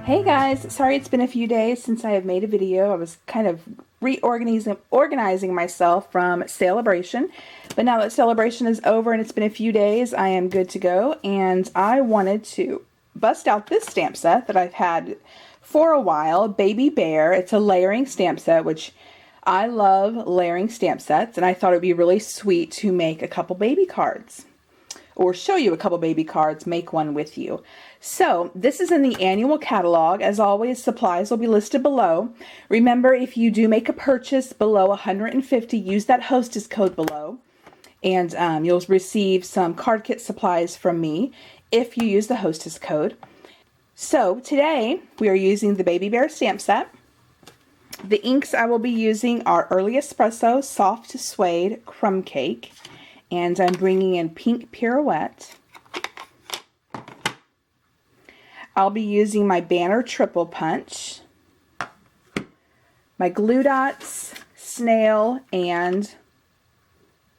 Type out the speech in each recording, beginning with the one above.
Hey guys, sorry it's been a few days since I have made a video. I was kind of organizing myself from Celebration, but now that Celebration is over and it's been a few days, I am good to go, and I wanted to bust out this stamp set that I've had for a while, Baby Bear. It's a layering stamp set, which I love layering stamp sets, and I thought it would be really sweet to make a couple baby cards. Or show you a couple baby cards, make one with you. So this is in the annual catalog. As always, supplies will be listed below. Remember, if you do make a purchase below 150, use that hostess code below, and you'll receive some card kit supplies from me if you use the hostess code. So today we are using the Baby Bear stamp set. The inks I will be using are Early Espresso Soft Suede Crumb Cake. And I'm bringing in Pink Pirouette. I'll be using my Banner Triple Punch, my Glue Dots, Snail, and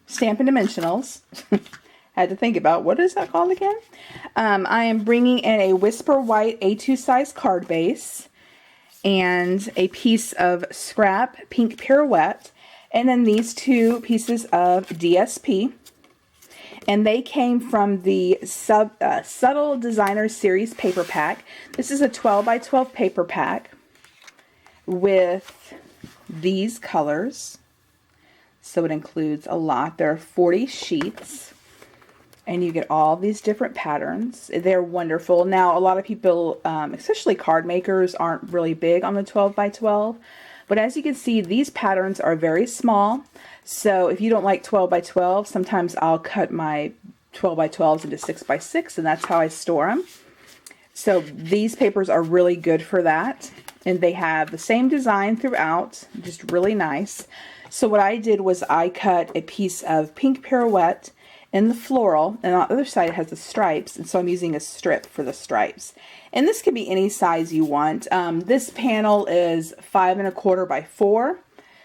Stampin' Dimensionals. Had to think about, what is that called again? I am bringing in a Whisper White A2 size card base and a piece of Scrap Pink Pirouette, and then these two pieces of DSP. And they came from the Subtle Designer Series paper pack. This is a 12 by 12 paper pack with these colors. So it includes a lot. There are 40 sheets. And you get all these different patterns. They're wonderful. Now, a lot of people, especially card makers, aren't really big on the 12 by 12. But as you can see, these patterns are very small. So if you don't like 12 by 12, sometimes I'll cut my 12 by 12s into 6 by 6, and that's how I store them. So these papers are really good for that. And they have the same design throughout, just really nice. So what I did was I cut a piece of Pink Pirouette in the floral, and on the other side it has the stripes, and so I'm using a strip for the stripes. And this could be any size you want. This panel is 5 1/4 by 4,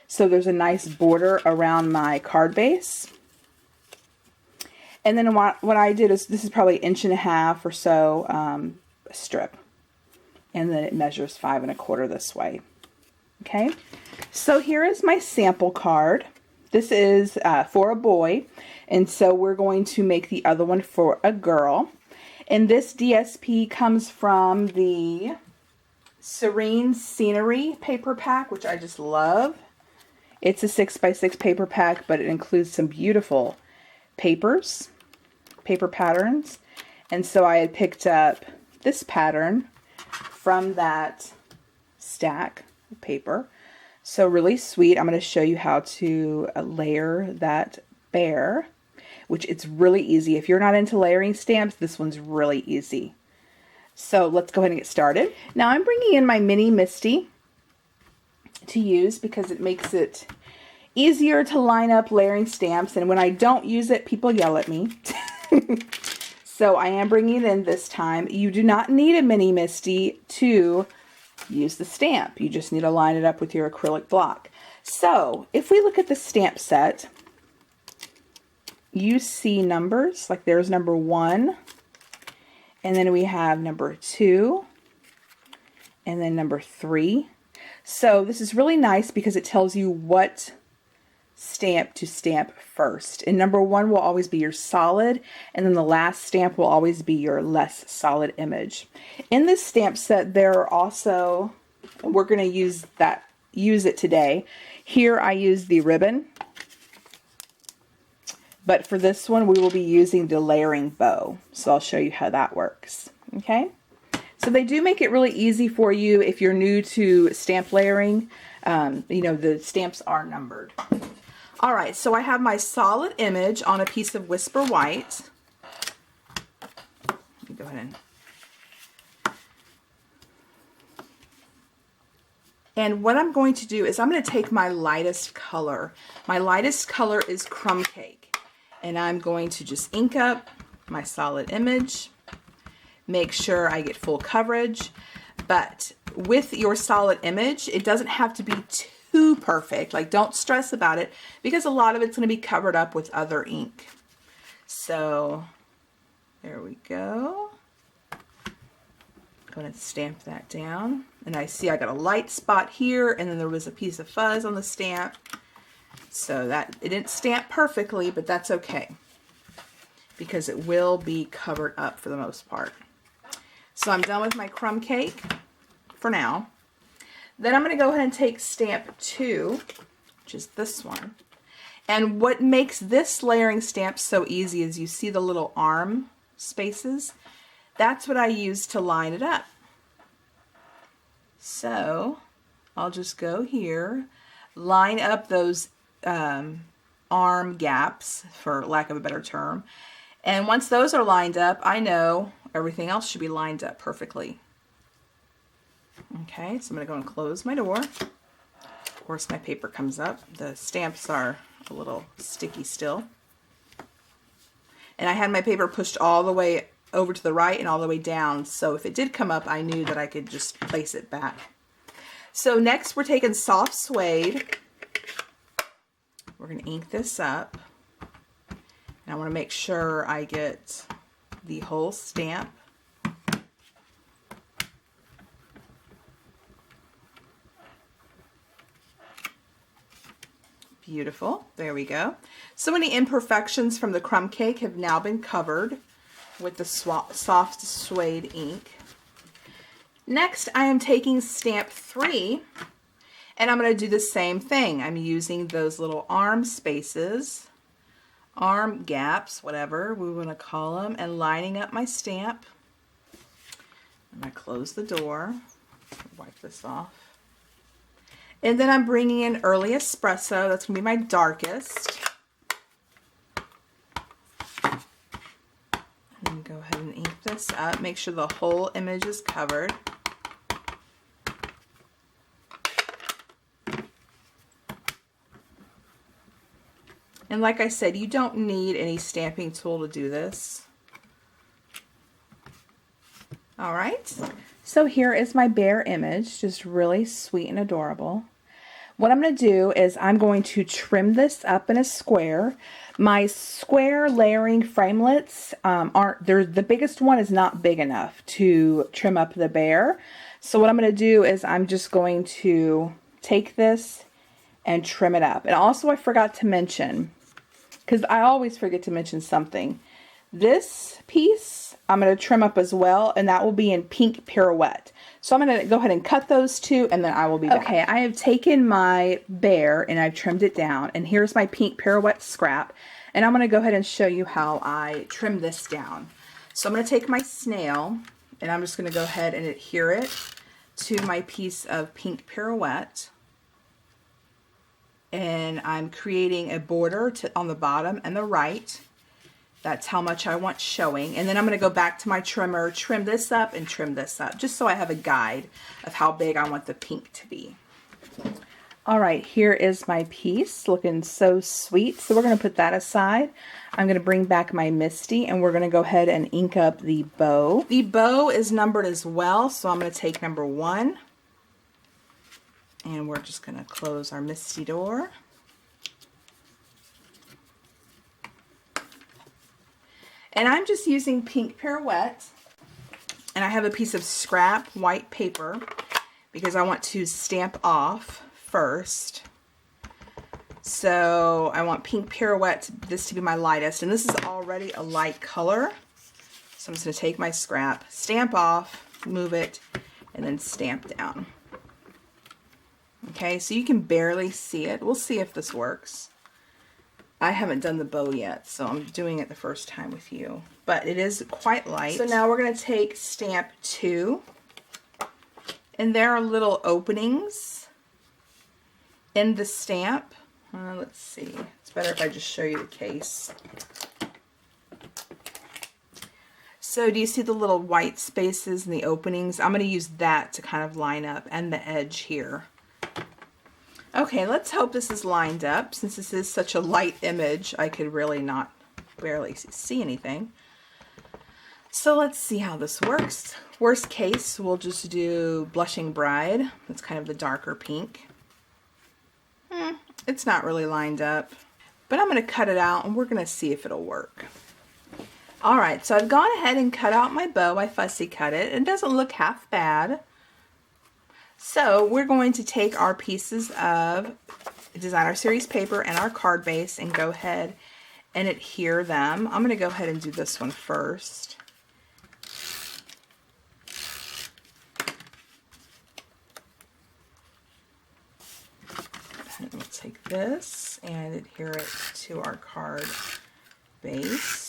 so there's a nice border around my card base. And then what I did is, this is probably 1.5 inches or so, a strip, and then it measures 5 1/4 this way. Okay, so here is my sample card. This is for a boy, and so we're going to make the other one for a girl. And this DSP comes from the Serene Scenery paper pack, which I just love. It's a 6 by 6 paper pack, but it includes some beautiful paper patterns. And so I had picked up this pattern from that stack of paper. So really sweet. I'm going to show you how to layer that bear, which it's really easy. If you're not into layering stamps, this one's really easy. So let's go ahead and get started. Now I'm bringing in my mini Misty to use because it makes it easier to line up layering stamps, and when I don't use it, people yell at me. So I am bringing it in this time. You do not need a mini Misty to use the stamp. You just need to line it up with your acrylic block. So if we look at the stamp set, you see numbers, like there's number 1, and then we have number 2, and then number 3. So this is really nice because it tells you what stamp to stamp first. And number 1 will always be your solid, and then the last stamp will always be your less solid image. In this stamp set, there are also, we're going to use it today. Here I use the ribbon, but for this one we will be using the layering bow. So I'll show you how that works. Okay, so they do make it really easy for you if you're new to stamp layering. You know, the stamps are numbered. Alright, so I have my solid image on a piece of Whisper White. Let me go ahead and what I'm going to do is I'm going to take my lightest color. My lightest color is Crumb Cake. And I'm going to just ink up my solid image. Make sure I get full coverage. But with your solid image, it doesn't have to be too perfect. Like, don't stress about it because a lot of it's going to be covered up with other ink. So there we go. Go ahead and stamp that down. And I see I got a light spot here, and then there was a piece of fuzz on the stamp. So that it didn't stamp perfectly, but that's okay, because it will be covered up for the most part. So I'm done with my crumb cake for now. Then I'm going to go ahead and take stamp 2, which is this one. And what makes this layering stamp so easy is you see the little arm spaces. That's what I use to line it up. So I'll just go here, line up those arm gaps, for lack of a better term. And once those are lined up, I know everything else should be lined up perfectly. Okay, so I'm going to go and close my door. Of course, my paper comes up. The stamps are a little sticky still. And I had my paper pushed all the way over to the right and all the way down, so if it did come up, I knew that I could just place it back. So next we're taking soft suede. We're going to ink this up. And I want to make sure I get the whole stamp. Beautiful. There we go. So any imperfections from the crumb cake have now been covered with the soft suede ink. Next, I am taking stamp 3, and I'm going to do the same thing. I'm using those little arm spaces, arm gaps, whatever we want to call them, and lining up my stamp. I'm going to close the door, wipe this off. And then I'm bringing in Early Espresso. That's going to be my darkest. And go ahead and ink this up. Make sure the whole image is covered. And like I said, you don't need any stamping tool to do this. All right. So here is my bear image, just really sweet and adorable. What I'm going to do is I'm going to trim this up in a square. My square layering framelits the biggest one is not big enough to trim up the bear. So what I'm going to do is I'm just going to take this and trim it up. And also I forgot to mention, because I always forget to mention something, this piece I'm going to trim up as well, and that will be in pink pirouette. So I'm going to go ahead and cut those two, and then I will be back. Okay, I have taken my bear and I've trimmed it down, and here's my pink pirouette scrap, and I'm going to go ahead and show you how I trim this down. So I'm going to take my snail, and I'm just going to go ahead and adhere it to my piece of pink pirouette, and I'm creating a border on the bottom and the right. That's how much I want showing. And then I'm going to go back to my trimmer, trim this up and trim this up, just so I have a guide of how big I want the pink to be. All right, here is my piece, looking so sweet. So we're going to put that aside. I'm going to bring back my Misty, and we're going to go ahead and ink up the bow. The bow is numbered as well, so I'm going to take number 1. And we're just going to close our Misty door. And I'm just using pink pirouette, and I have a piece of scrap white paper because I want to stamp off first. So I want pink pirouette, this to be my lightest, and this is already a light color. So I'm just going to take my scrap, stamp off, move it, and then stamp down. Okay, so you can barely see it. We'll see if this works. I haven't done the bow yet, so I'm doing it the first time with you. But it is quite light. So now we're going to take stamp 2. And there are little openings in the stamp. Let's see. It's better if I just show you the case. So do you see the little white spaces and the openings? I'm going to use that to kind of line up, and the edge here. Okay, let's hope this is lined up. Since this is such a light image, I could really not barely see anything. So let's see how this works. Worst case, we'll just do Blushing Bride. That's kind of the darker pink. It's not really lined up, but I'm going to cut it out and we're going to see if it'll work. All right, so I've gone ahead and cut out my bow. I fussy cut it. It doesn't look half bad. So we're going to take our pieces of Designer Series paper and our card base and go ahead and adhere them. I'm going to go ahead and do this one first. And we'll take this and adhere it to our card base.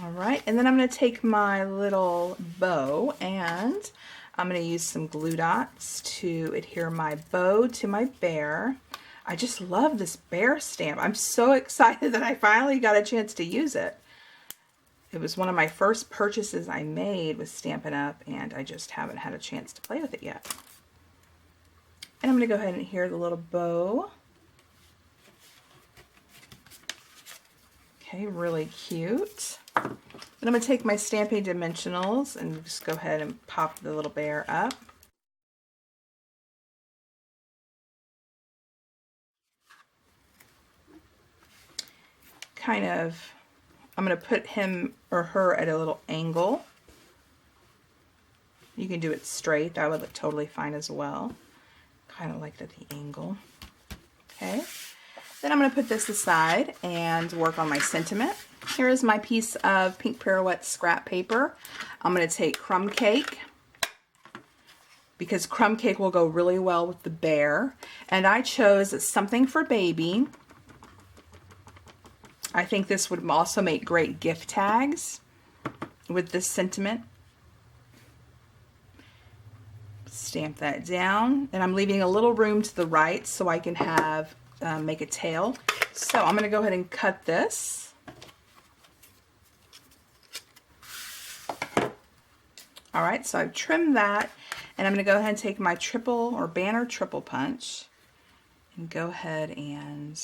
All right, and then I'm going to take my little bow and I'm going to use some glue dots to adhere my bow to my bear. I just love this bear stamp. I'm so excited that I finally got a chance to use it. It was one of my first purchases I made with Stampin' Up, and I just haven't had a chance to play with it yet. And I'm going to go ahead and adhere the little bow. Okay, really cute. And I'm going to take my Stampin' Dimensionals and just go ahead and pop the little bear up. I'm going to put him or her at a little angle. You can do it straight. That would look totally fine as well. Kind of like the angle. Okay. Then I'm going to put this aside and work on my sentiment. Here is my piece of Pink Pirouette scrap paper. I'm going to take Crumb Cake, because Crumb Cake will go really well with the bear. And I chose Something for Baby. I think this would also make great gift tags with this sentiment. Stamp that down, and I'm leaving a little room to the right so I can have make a tail. So I'm going to go ahead and cut this. All right, so I've trimmed that, and I'm going to go ahead and take my triple or banner triple punch and go ahead and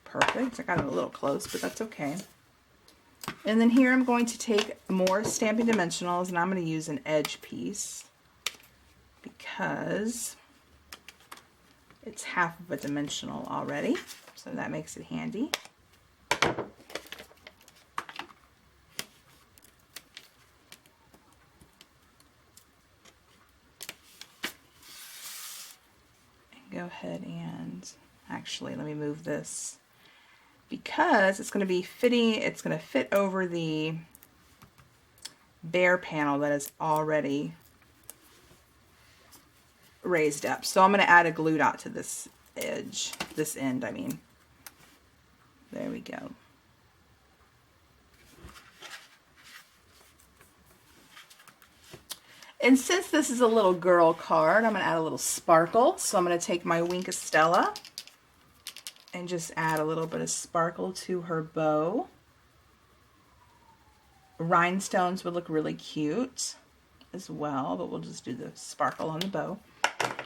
perfect. I got it a little close, but that's okay. And then here I'm going to take more Stampin' Dimensionals, and I'm going to use an edge piece because it's half of a dimensional already, so that makes it handy. And go ahead and actually let me move this, because it's going to be fitting, it's going to fit over the bear panel that is already raised up. So I'm going to add a glue dot to this edge, this end, I mean. There we go. And since this is a little girl card, I'm going to add a little sparkle. So I'm going to take my Wink of Stella and just add a little bit of sparkle to her bow. Rhinestones would look really cute as well, but we'll just do the sparkle on the bow.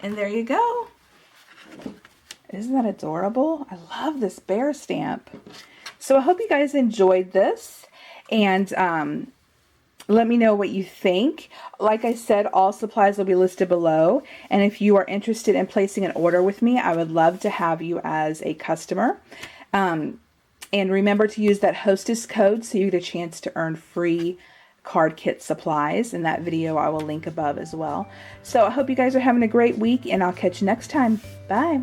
And there you go. Isn't that adorable? I love this bear stamp. So I hope you guys enjoyed this, and let me know what you think. Like I said, all supplies will be listed below. And if you are interested in placing an order with me, I would love to have you as a customer. And remember to use that hostess code so you get a chance to earn free card kit supplies. And that video I will link above as well. So I hope you guys are having a great week, and I'll catch you next time. Bye.